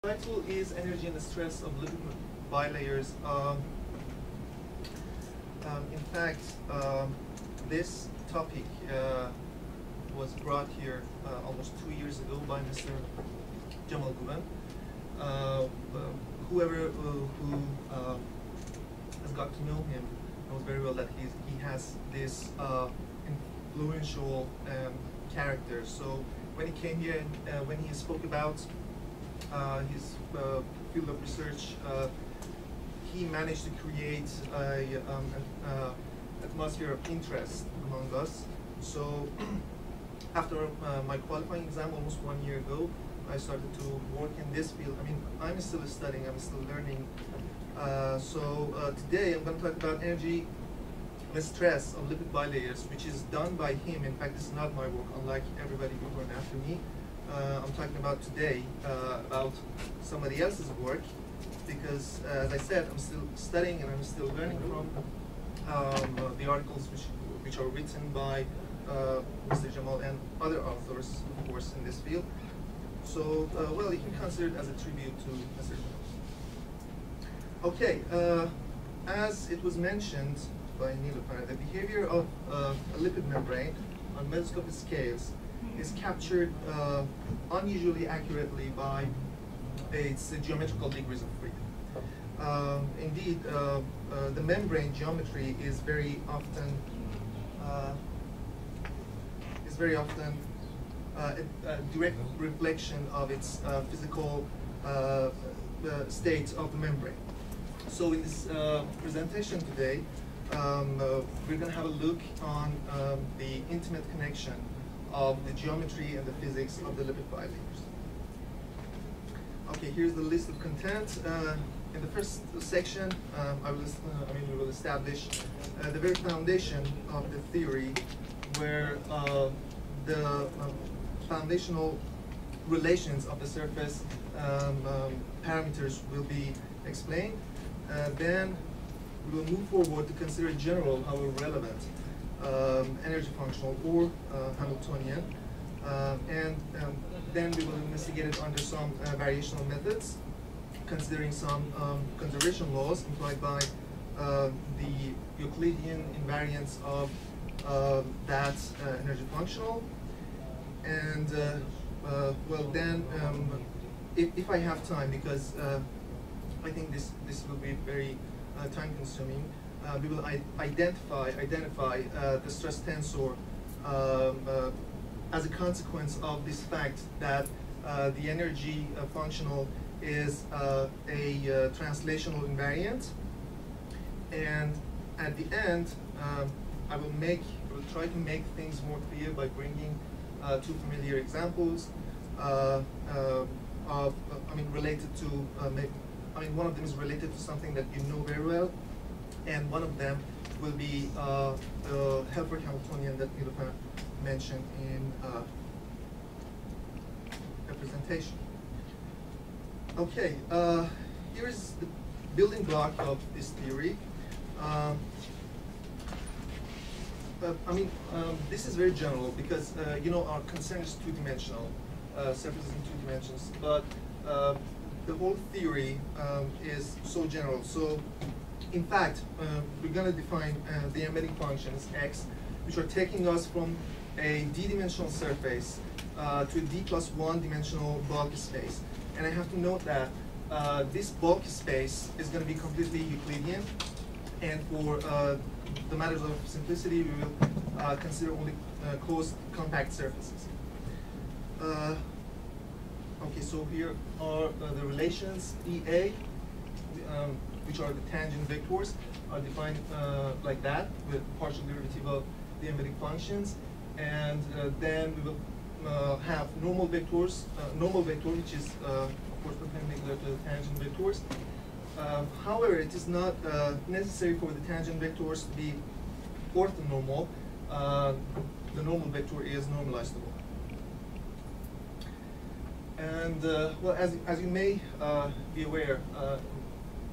Title is Energy and Stress of Lipid Bilayers. In fact, this topic was brought here almost 2 years ago by Mr. Jamal Guban. Whoever who has got to know him knows very well that he has this influential character. So when he came here and when he spoke about his field of research, he managed to create an atmosphere of interest among us. So after my qualifying exam almost 1 year ago, I started to work in this field. I mean, I'm still studying, I'm still learning. Today I'm going to talk about energy and stress of lipid bilayers, which is done by him. In fact, this is not my work, unlike everybody before and after me. I'm talking about today about somebody else's work, because as I said, I'm still studying and I'm still learning from the articles which are written by Mr. Jamal and other authors, of course, in this field. So, well, you can consider it as a tribute to Mr. Jamal. Okay, as it was mentioned by Nilüfer, the behavior of a lipid membrane on mesoscopic scales is captured unusually accurately by its geometrical degrees of freedom. Indeed, the membrane geometry is very often a direct reflection of its physical state of the membrane. So in this presentation today, we're going to have a look on the intimate connection of the geometry and the physics of the lipid bilayers. Okay, here's the list of content. In the first section, we will establish the very foundation of the theory, where the foundational relations of the surface parameters will be explained. Then we will move forward to consider in general, however relevant, energy functional or Hamiltonian, and then we will investigate it under some variational methods, considering some conservation laws implied by the Euclidean invariance of that energy functional. And well, then if I have time, because I think this will be very time consuming, we will identify the stress tensor as a consequence of this fact that the energy functional is a translational invariant. And at the end, I will try to make things more clear by bringing two familiar examples related to one of them is related to something that you know very well, and one of them will be the Helford Hamiltonian that Nilüfer mentioned in the presentation. Okay, here is the building block of this theory. This is very general because our concern is two-dimensional, surfaces in 2 dimensions, but the whole theory is so general. So, in fact, we're going to define the embedding functions x, which are taking us from a d-dimensional surface to a d+1 dimensional bulk space. And I have to note that this bulk space is going to be completely Euclidean, and for the matters of simplicity, we will consider only closed compact surfaces. Okay, so here are the relations EA, which are the tangent vectors, are defined like that, with partial derivative of the embedding functions. And then we will have normal vectors, normal vector, which is of course perpendicular to the tangent vectors. However, it is not necessary for the tangent vectors to be orthonormal. The normal vector is normalizable. And well, as you may be aware,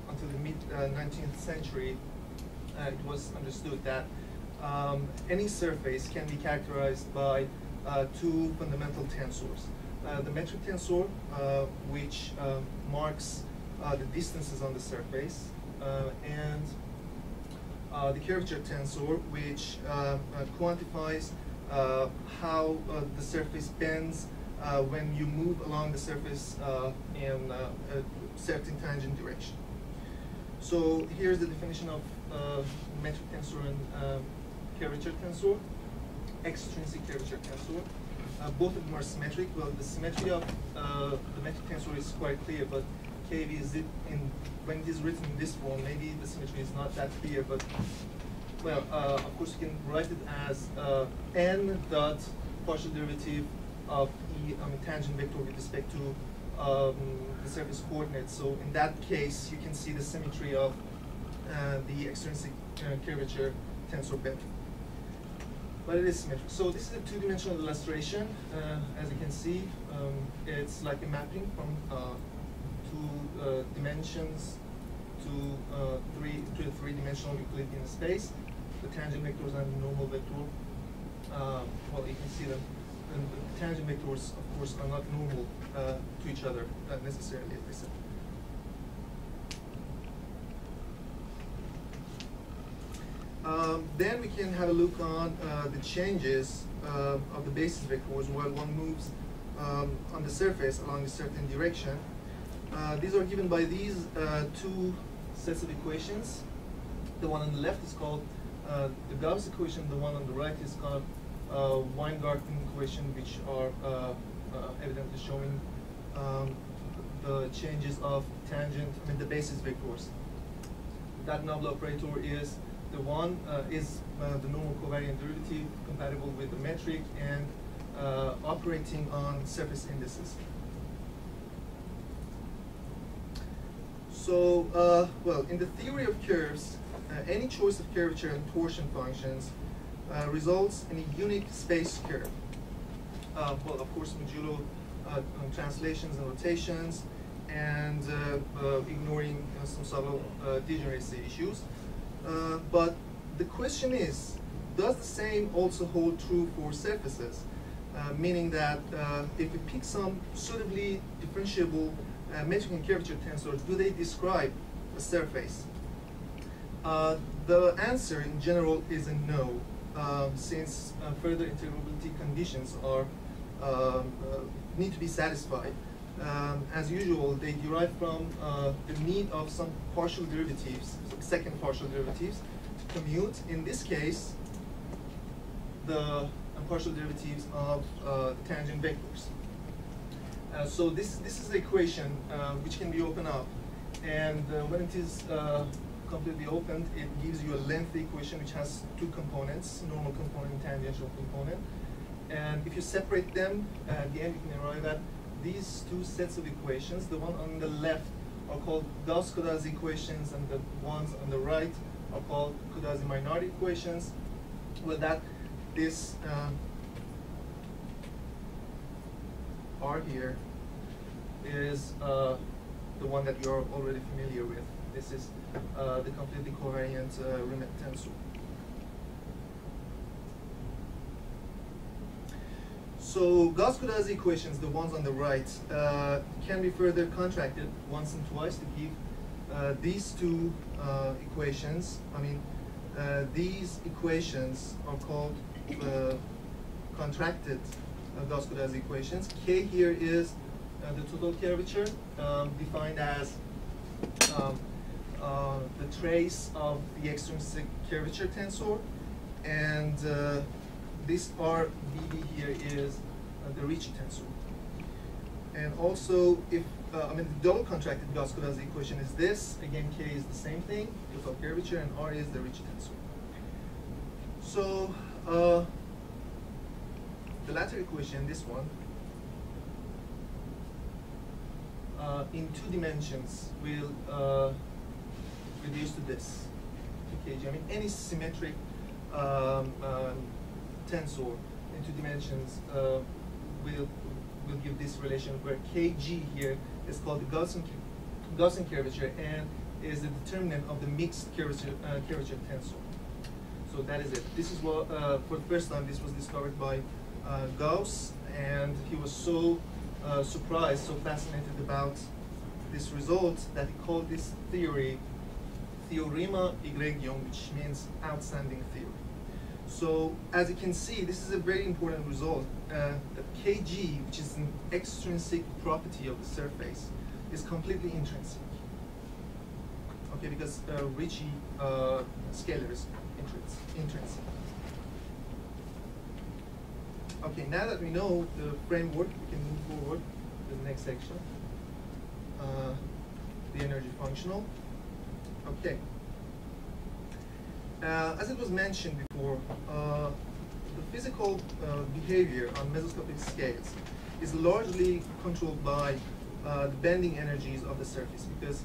until the mid-19th century, it was understood that any surface can be characterized by two fundamental tensors. the metric tensor, which marks the distances on the surface, and the curvature tensor, which quantifies how the surface bends when you move along the surface in a certain tangent direction. So here's the definition of metric tensor and curvature tensor. Extrinsic curvature tensor. Both of them are symmetric. Well, the symmetry of the metric tensor is quite clear, but KV is it when it is written in this form, maybe the symmetry is not that clear, but well, of course you can write it as n dot partial derivative of E, tangent vector with respect to the surface coordinates. So in that case, you can see the symmetry of the extrinsic curvature tensor better. But it is symmetric. So this is a two-dimensional illustration. As you can see, it's like a mapping from two dimensions to a three-dimensional Euclidean space. The tangent vectors and the normal vector. Well, you can see them. And the tangent vectors, of course, are not normal to each other necessarily, as I said. Then we can have a look on the changes of the basis vectors while one moves on the surface along a certain direction. These are given by these two sets of equations. The one on the left is called the Gauss equation. The one on the right is called Weingarten equation, which are evidently showing the changes of tangent, the basis vectors. That noble operator is the one is the normal covariant derivative compatible with the metric and operating on surface indices. So, well, in the theory of curves, any choice of curvature and torsion functions results in a unique space curve. Well, of course, modulo translations and rotations, and ignoring some subtle degeneracy issues. But the question is, does the same also hold true for surfaces? Meaning that if we pick some suitably differentiable metric and curvature tensors, do they describe a surface? The answer in general is a no, since further integrability conditions are need to be satisfied. As usual, they derive from the need of some partial derivatives, second partial derivatives, to commute. In this case, the partial derivatives of tangent vectors. So this is the equation which can be opened up, and when it is completely opened, it gives you a lengthy equation which has two components: normal component and tangential component. And if you separate them, at the end you can arrive at these two sets of equations. The one on the left are called Gauss-Kodazi equations, and the ones on the right are called Kodazi minority equations. Well, that this R here is the one that you're already familiar with. This is the completely covariant Riemann tensor. So Gauss-Kodazi equations, the ones on the right, can be further contracted once and twice to give these two equations. These equations are called contracted Gauss-Kodazi equations. K here is the total curvature, defined as the trace of the extrinsic curvature tensor, and this R BB here is the Ricci tensor. And also, if the double contracted Gauss-Kodazi equation is this, again K is the same thing, total curvature, and R is the Ricci tensor. So the latter equation, this one, in two dimensions will reduce to this, to kg. Any symmetric tensor in two dimensions will give this relation where kg here is called the Gaussian curvature and is the determinant of the mixed curvature tensor. So that is it. This is what, for the first time, this was discovered by Gauss, and he was so surprised, so fascinated about this result that he called this theory Theorema egregium, which means outstanding theory. So as you can see, this is a very important result. That Kg, which is an extrinsic property of the surface, is completely intrinsic. Okay, because Ricci scalar is intrinsic. Okay, now that we know the framework, we can move forward to the next section. The energy functional. Okay. As it was mentioned before, the physical behavior on mesoscopic scales is largely controlled by the bending energies of the surface, because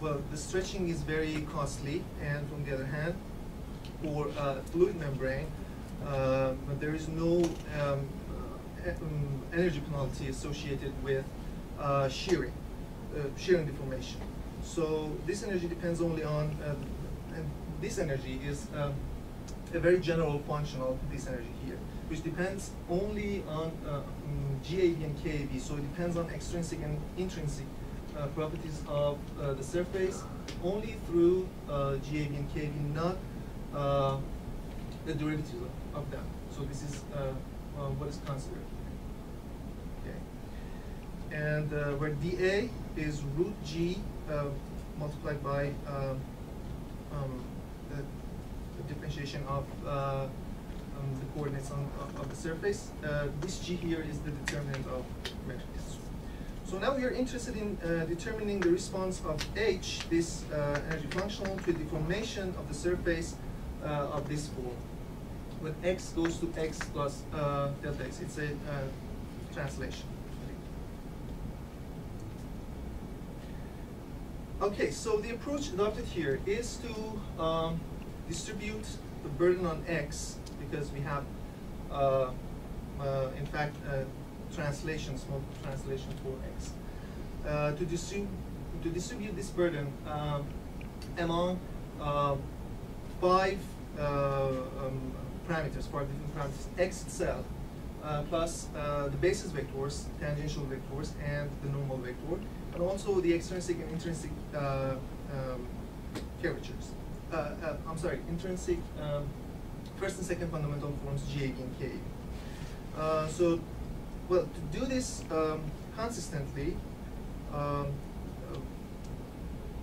well, the stretching is very costly, and on the other hand, for a fluid membrane, there is no energy penalty associated with shearing deformation. So this energy depends only on, and this energy is a very general function of this energy here, which depends only on GAV and KAV. So it depends on extrinsic and intrinsic properties of the surface only through GAV and KAV, not the derivatives of them. So this is what is considered. Okay. And where dA is root G multiplied by the differentiation of the coordinates of the surface. This G here is the determinant of metric distance. So now we are interested in determining the response of H, this energy functional, to the deformation of the surface of this form. When x goes to x plus delta x, it's a translation. Okay, so the approach adopted here is to distribute the burden on x, because we have, in fact, small translation for x. To distribute this burden among 5 parameters, 5 different parameters, x itself, plus the basis vectors, tangential vectors, and the normal vector, and also the extrinsic and intrinsic curvatures. I'm sorry, intrinsic first and second fundamental forms GAV and KAV. So, well, to do this consistently,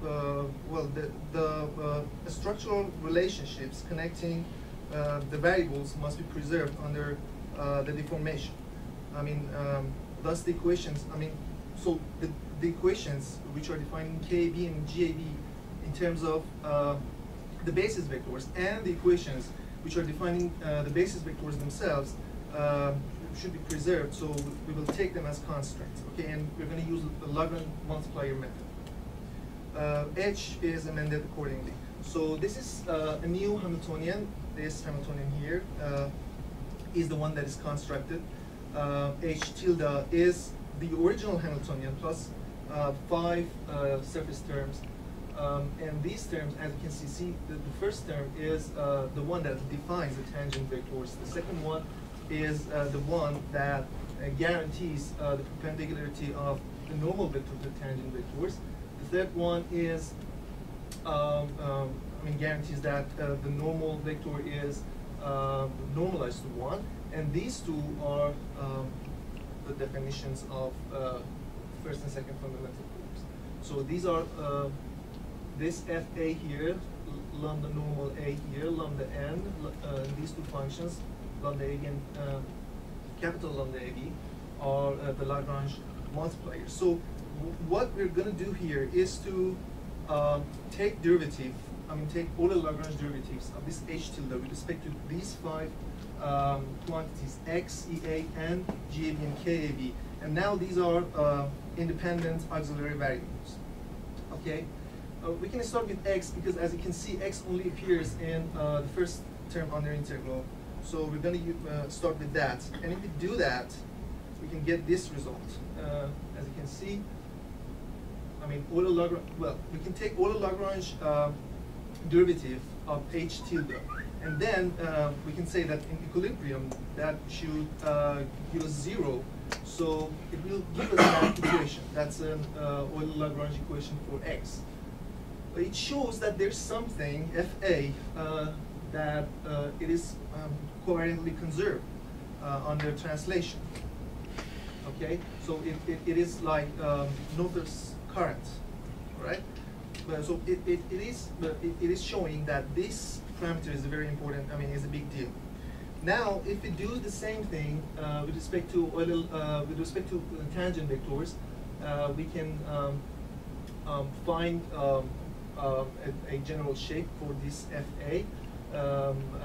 well, the structural relationships connecting the variables must be preserved under the deformation. I mean, thus the equations, so the equations which are defining KAV and GAV in terms of the basis vectors, and the equations which are defining the basis vectors themselves should be preserved, so we will take them as constants, okay, and we're going to use the Lagrange multiplier method. H is amended accordingly. So this is a new Hamiltonian. This Hamiltonian here is the one that is constructed. H tilde is the original Hamiltonian plus 5 surface terms. And these terms, as you can see the first term is the one that defines the tangent vectors. The second one is the one that guarantees the perpendicularity of the normal vector to the tangent vectors. The third one is, guarantees that the normal vector is normalized to 1. And these two are the definitions of first and second fundamental forms. So these are this FA here, lambda normal A here, lambda N, these two functions, lambda AB and capital lambda AB, are the Lagrange multipliers. So what we're going to do here is to take take all the Lagrange derivatives of this H tilde with respect to these 5 quantities, X, EA, and GAV and KAV. And now these are independent auxiliary variables. Okay? We can start with X because, as you can see, X only appears in the first term under integral. So we're going to start with that. And if we do that, we can get this result. As you can see, all the Lagrange, well, we can take all the Lagrange derivative of H tilde. And then we can say that in equilibrium, that should give us 0. So it will give us that equation. That's an Euler-Lagrange equation for x. But it shows that there's something, Fa, that it is covariantly conserved under translation. Okay, so it is like Noether's current, right? So it is showing that this parameter is very important. I mean, it's a big deal. Now, if we do the same thing with respect to tangent vectors, we can find a general shape for this Fa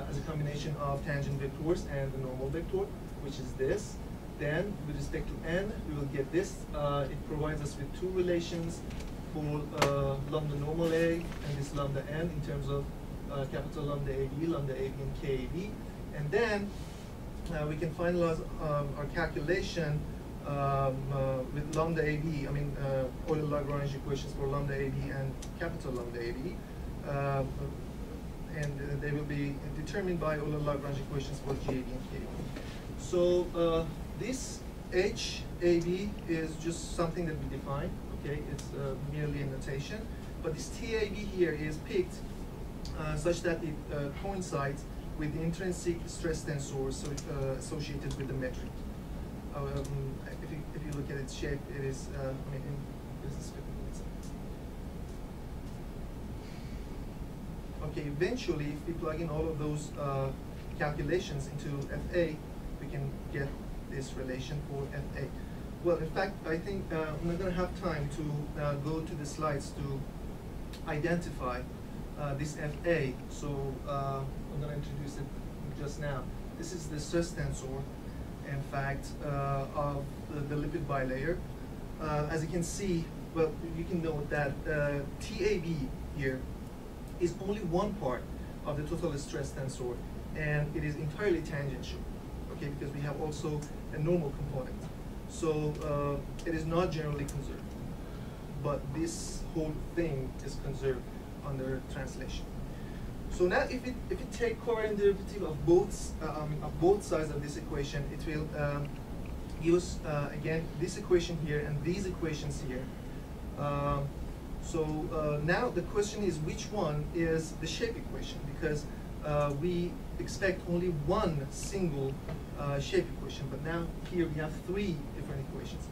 as a combination of tangent vectors and the normal vector, which is this. Then, with respect to n, we will get this. It provides us with two relations for lambda normal A and this lambda n in terms of capital lambda AB and KAB. And then we can finalize our calculation with lambda AB, I mean Euler-Lagrange equations for lambda AB and capital lambda AB. And they will be determined by Euler-Lagrange equations for GAB and KAB. So this HAB is just something that we define, okay? It's merely a notation. But this TAB here is picked such that it coincides with the intrinsic stress tensor associated with the metric. If you look at its shape, it is, I mean, this is 15 minutes. Okay, eventually, if we plug in all of those calculations into FA, we can get this relation for FA. Well, in fact, I think I'm not going to have time to go to the slides to identify this FA, so I'm going to introduce it just now. This is the stress tensor, in fact, of the lipid bilayer. As you can see, well, you can note that TAB here is only one part of the total stress tensor, and it is entirely tangential, okay, because we have also a normal component. So it is not generally conserved, but this whole thing is conserved under translation. So now, if you take covariant derivative of both sides of this equation, it will use again this equation here and these equations here. Now the question is, which one is the shape equation? Because we expect only one single shape equation, but now here we have three different equations.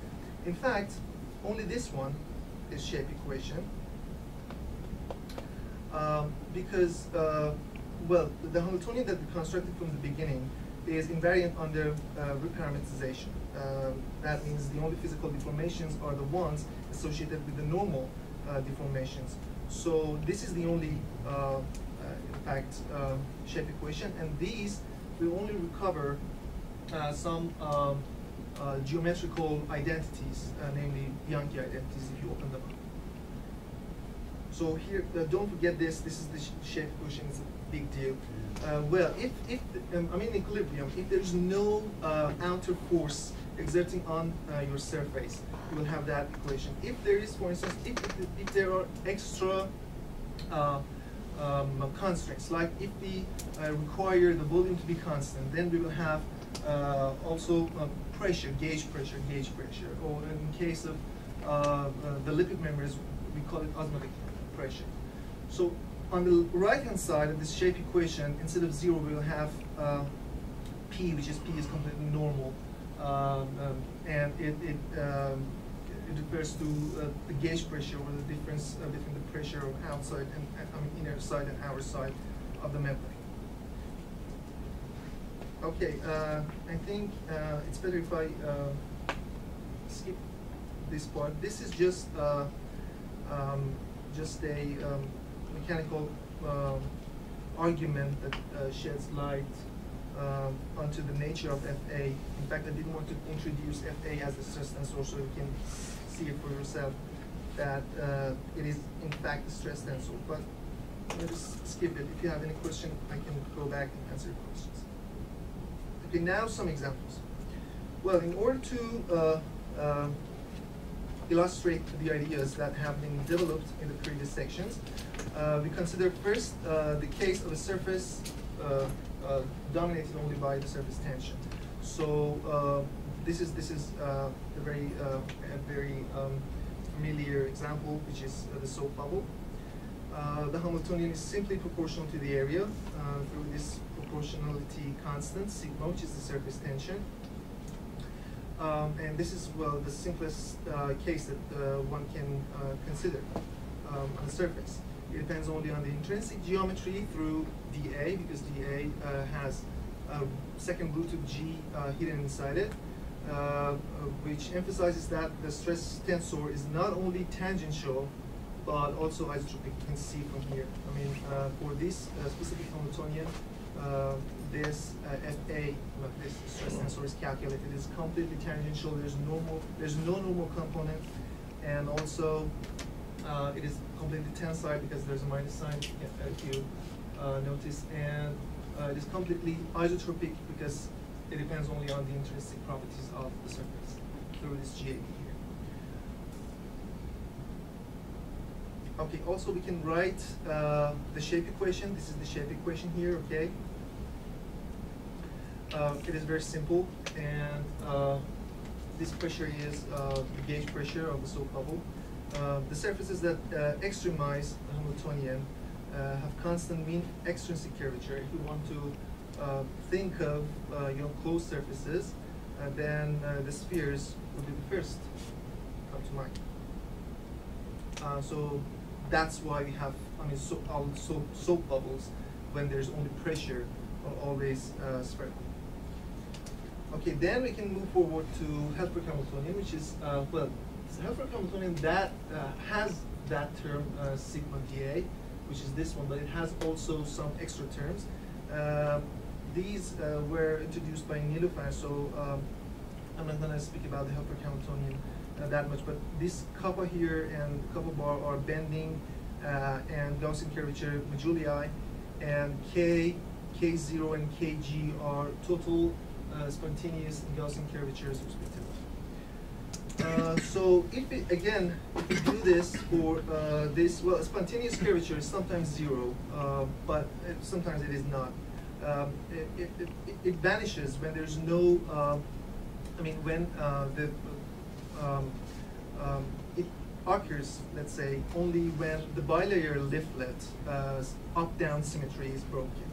In fact, only this one is shape equation. Because, well, the Hamiltonian that we constructed from the beginning is invariant under reparametrization. That means the only physical deformations are the ones associated with the normal deformations. So this is the only, in fact, shape equation, and these will only recover some geometrical identities, namely Bianchi identities, if you open them up. So here, don't forget this. This is the shape equation. It's a big deal. Well, if I'm in equilibrium, if there's no outer force exerting on your surface, you will have that equation. If there is, for instance, if there are extra constraints, like if we require the volume to be constant, then we will have also pressure, gauge pressure, or in case of the lipid members, we call it osmotic pressure. So on the right-hand side of this shape equation, instead of 0, we will have P, which is completely normal, and it refers to the gauge pressure, or the difference between the pressure of outside and inner side and outer side of the membrane. Okay, I think it's better if I skip this part. This is just a mechanical argument that sheds light onto the nature of FA. In fact, I didn't want to introduce FA as a stress tensor, so you can see it for yourself that it is in fact a stress tensor. But let's skip it. If you have any question, I can go back and answer your questions. Okay, now some examples. Well, in order to illustrate the ideas that have been developed in the previous sections, we consider first the case of a surface dominated only by the surface tension. So this is a very familiar example, which is the soap bubble. The Hamiltonian is simply proportional to the area through this proportionality constant, sigma, which is the surface tension. And this is, well, the simplest case that one can consider on the surface. It depends only on the intrinsic geometry through dA, because dA has a second root of g hidden inside it, which emphasizes that the stress tensor is not only tangential, but also isotropic. You can see from here. I mean, for this specific Hamiltonian, this FA, this stress tensor is calculated. It's completely tangential. There's no normal component, and also it is completely tensile because there's a minus sign, if you notice, and it is completely isotropic because it depends only on the intrinsic properties of the surface through this GAB here. Okay, also we can write the shape equation. This is the shape equation here, okay? It is very simple, and this pressure is the gauge pressure of the soap bubble. The surfaces that extremize the Hamiltonian have constant mean extrinsic curvature. If you want to think of closed surfaces, then the spheres would be the first come to mind. So that's why we have, soap bubbles when there's only pressure are always spherical. Okay, then we can move forward to Helfrich Hamiltonian, which is well, Helfrich Hamiltonian that has that term sigma dA, which is this one, but it has also some extra terms. These were introduced by Niloufar, so I'm not going to speak about the Helfrich Hamiltonian that much, but this kappa here and kappa bar are bending and Gaussian curvature moduli, and K, K0 and Kg are total spontaneous and Gaussian curvatures respectively. So if we do this for this, well, spontaneous curvature is sometimes zero, but sometimes it is not. It vanishes when there's no, when it occurs, let's say, only when the bilayer leaflet up-down symmetry is broken.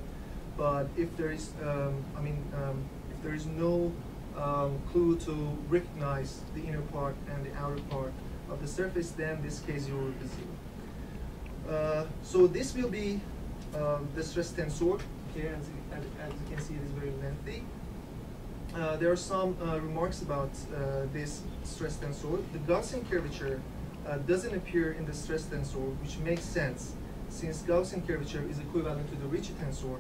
But if there is, if there is no clue to recognize the inner part and the outer part of the surface, then this K0 will be zero. So this will be the stress tensor. Okay, as you can see, it is very lengthy. There are some remarks about this stress tensor. The Gaussian curvature doesn't appear in the stress tensor, which makes sense, since Gaussian curvature is equivalent to the Ricci tensor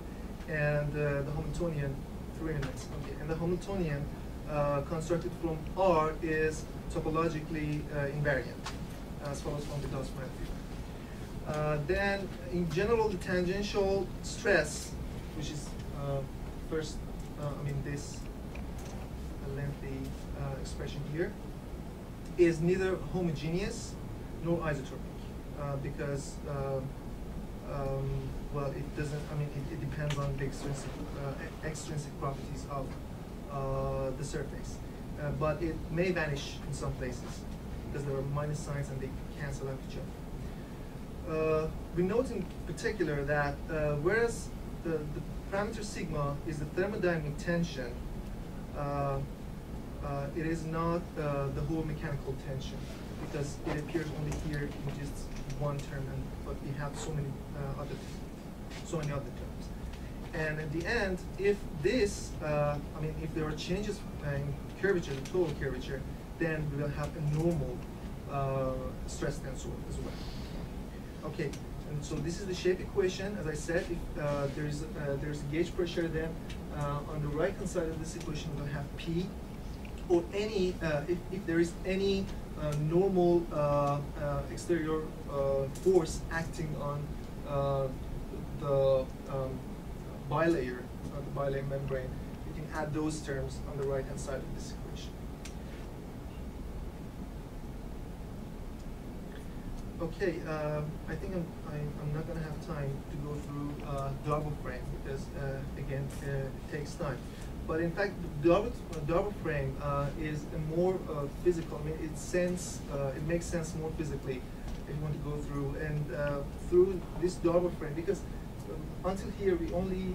and the Hamiltonian 3 units. Okay, and the Hamiltonian constructed from R is topologically invariant, as follows from the Gauss-Mann theorem. Then, in general, the tangential stress, which is first, this lengthy expression here, is neither homogeneous nor isotropic because, well, it doesn't. It depends on the extrinsic properties of the surface, but it may vanish in some places because there are minus signs and they cancel out each other. We note in particular that whereas the parameter sigma is the thermodynamic tension, it is not the whole mechanical tension, because it appears only here in just one term, but we have so many other terms. And at the end, if this, if there are changes in curvature, the total curvature, then we will have a normal stress tensor as well. Okay, and so this is the shape equation. As I said, if there's gauge pressure, then on the right hand side of this equation we'll have P, or any if there is any normal exterior force acting on the bilayer, the bilayer membrane, you can add those terms on the right hand side of this equation. Okay, I think I'm not going to have time to go through double frame because again it takes time. but in fact, the double frame is a more physical. I mean, it makes sense more physically if you want to go through and through this double frame, because until here we only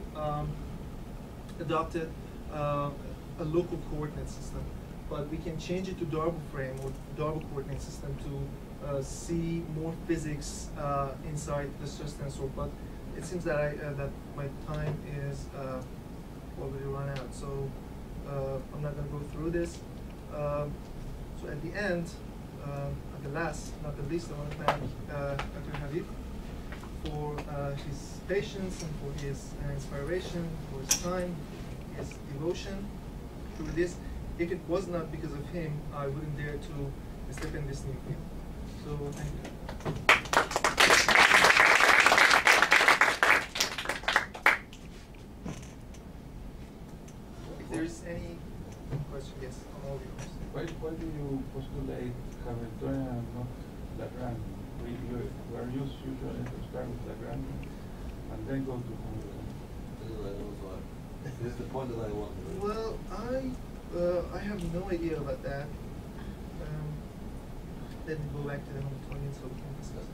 adopted a local coordinate system, but we can change it to double frame or double coordinate system to see more physics inside the stress tensor. But it seems that that my time is already run out, so I'm not going to go through this. So at the end, at the last, not the least, I want to thank Dr. Habib for his patience and for his inspiration, for his time, his devotion through this. If it was not because of him, I wouldn't dare to step in this new field. So thank you. If there's any question, yes, I'm all yours. Why do you postulate Hamiltonian and not Lagrangian? We are used usually to start with Lagrangian and then go to Hamiltonian. This is the point that I want to raise. Well, I have no idea about that. Let me go back to the Hamiltonian so we can discuss it.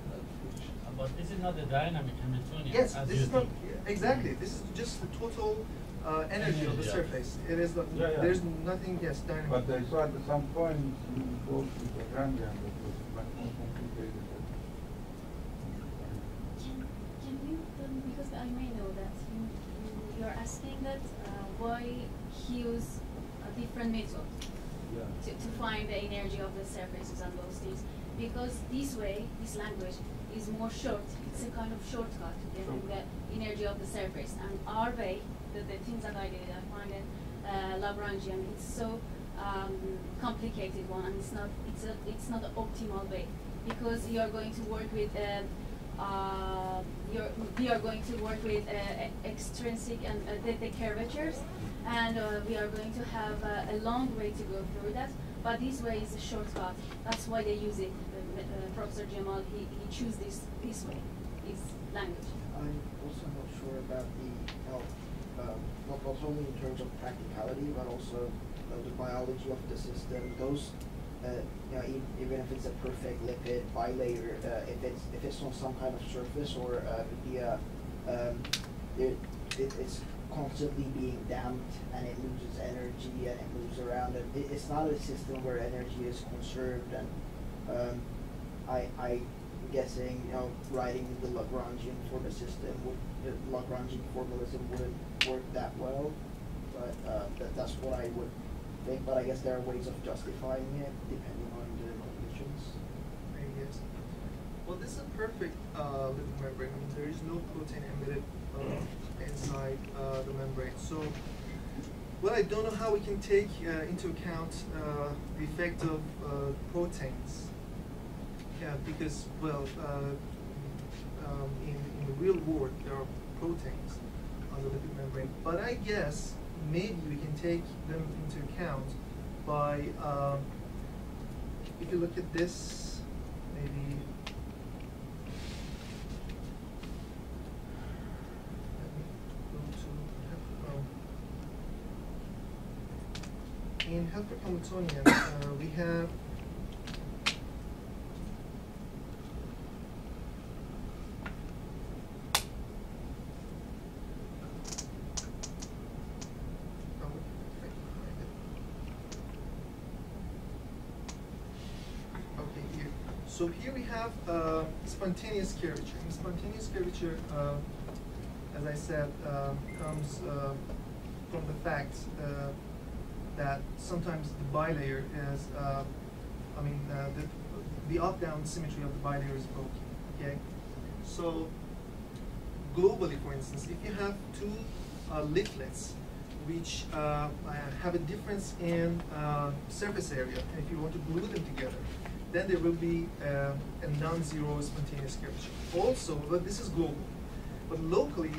But this is not the dynamic Hamiltonian. Yes, as this you is not think. This is just the total energy of the surface. It is not. There's nothing. Yes, dynamic. But I saw at some point you go to Lagrangian, that was much more complicated. Can you tell me, because I may know that you're asking that why he use a different method to find the energy of the surfaces and those things, because this way, this language is more short. It's a kind of shortcut to getting the energy of the surface. And our way, the things that I did, I find it Lagrangian. It's so complicated one, and it's not the optimal way, because you are going to work with we are going to work with extrinsic and the curvatures, and we are going to have a long way to go through that. But this way is a shortcut. That's why they use it. Professor Jamal, he chose this way, his language. I'm also not sure about the not only in terms of practicality, but also the biology of the system. Those, even if it's a perfect lipid bilayer, if it's on some kind of surface or it's constantly being damped and it loses energy and it moves around. And it's not a system where energy is conserved. And I'm guessing, writing the Lagrangian for the system the Lagrangian formalism wouldn't work that well. But that's what I would think. But I guess there are ways of justifying it depending on the conditions. Yes. Well, this is a perfect lipid membrane. I mean, there is no protein embedded inside the membrane. So, well, I don't know how we can take into account the effect of proteins. Yeah, because, well, in the real world, there are proteins on the lipid membrane. But I guess maybe we can take them into account by, if you look at this, maybe, in Helfer Hamiltonian, we have so here we have spontaneous curvature. And spontaneous curvature, as I said, comes from the fact that sometimes the bilayer is, the up-down symmetry of the bilayer is broken. Okay, so globally, for instance, if you have two leaflets which have a difference in surface area, and if you want to glue them together, then there will be a non-zero spontaneous curvature. Also, but this is global. But locally,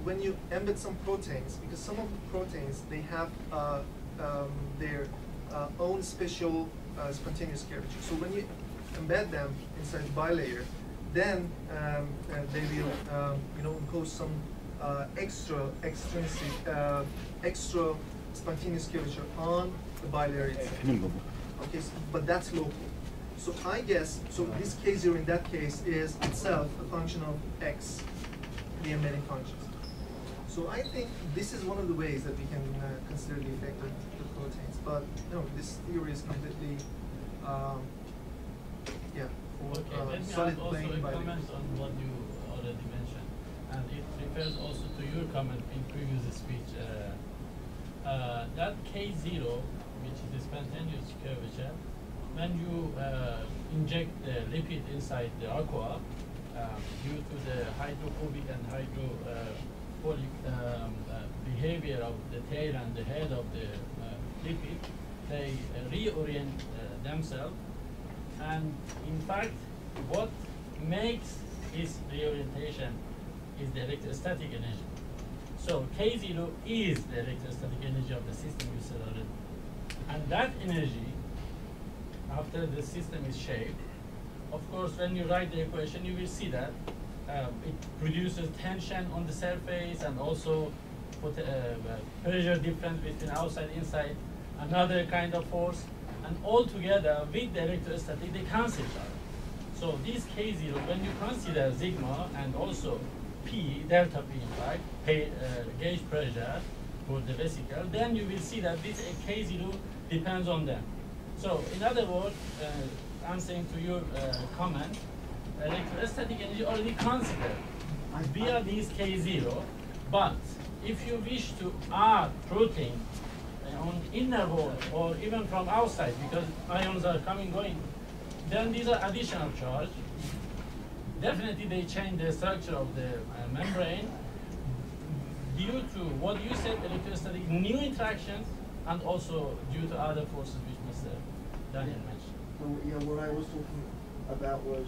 when you embed some proteins, because some of the proteins, they have their own special spontaneous curvature. So when you embed them inside the bilayer, then they will impose some extra spontaneous curvature on the bilayer itself. Okay, so, but that's local. So I guess, so this K0 in that case is itself a function of X, the embedding functions. So I think this is one of the ways that we can consider the effect of the proteins. But no, this theory is completely, yeah, for Let me solid add also plane a bilayer. comment on what you already mentioned, and it refers also to your comment in previous speech. That K0, which is the spontaneous curvature, when you inject the lipid inside the aqua, due to the hydrophobic and hydrophilic behavior of the tail and the head of the lipid, they reorient themselves. And in fact, what makes this reorientation is the electrostatic energy. So K0 is the electrostatic energy of the system you said already. And that energy, after the system is shaped, of course, when you write the equation, you will see that it produces tension on the surface and also pressure difference between outside and inside, another kind of force, and all together with the electrostatic, they cancel each other. So this K0, when you consider sigma and also P, delta P, right, gauge pressure for the vesicle, then you will see that this K0 depends on them. So in other words, answering to your comment, electrostatic energy already considered via this K0, but if you wish to add protein on inner wall or even from outside, because ions are coming going, then these are additional charge. Definitely they change the structure of the membrane due to what you said, electrostatic new interactions, and also due to other forces which Mr. Daniel mentioned. So yeah, what I was talking about was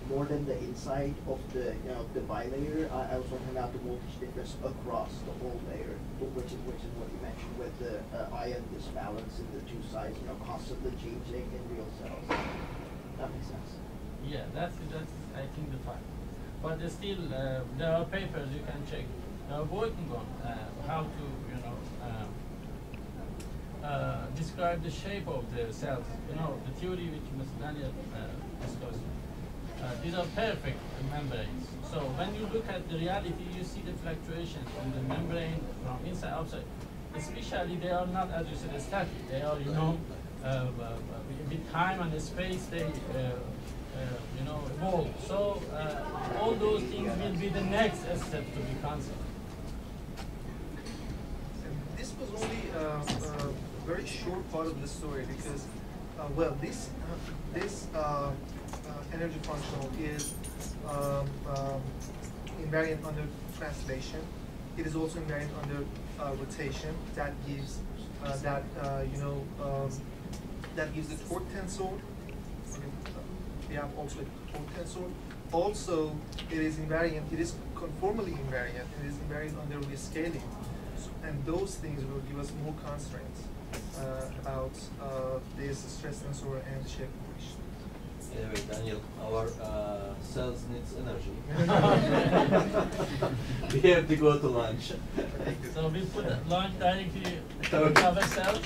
more than the inside of the the bilayer. I was talking about the voltage difference across the whole layer, which is what you mentioned with the ion disbalance in the two sides, constantly changing in real cells. That makes sense. Yeah, that's I think the fact. But still, there are papers you can check. They are working on how to describe the shape of the cells. The theory which Mr. Daniel discussed. These are perfect membranes. So when you look at the reality, you see the fluctuations in the membrane from inside outside. Especially, they are not, as you said, static. They are, with time and space, they evolve. So all those things will be the next step to be considered. This was only a very short part of the story because, well, this energy functional is invariant under translation. It is also invariant under rotation. That gives that gives the torque tensor. We have also a torque tensor. Also, it is invariant. It is conformally invariant. It is invariant under rescaling, and those things will give us more constraints about this stress tensor and the shape equation. Anyway, Daniel, our cells needs energy. We have to go to lunch. So we put lunch directly to our cells.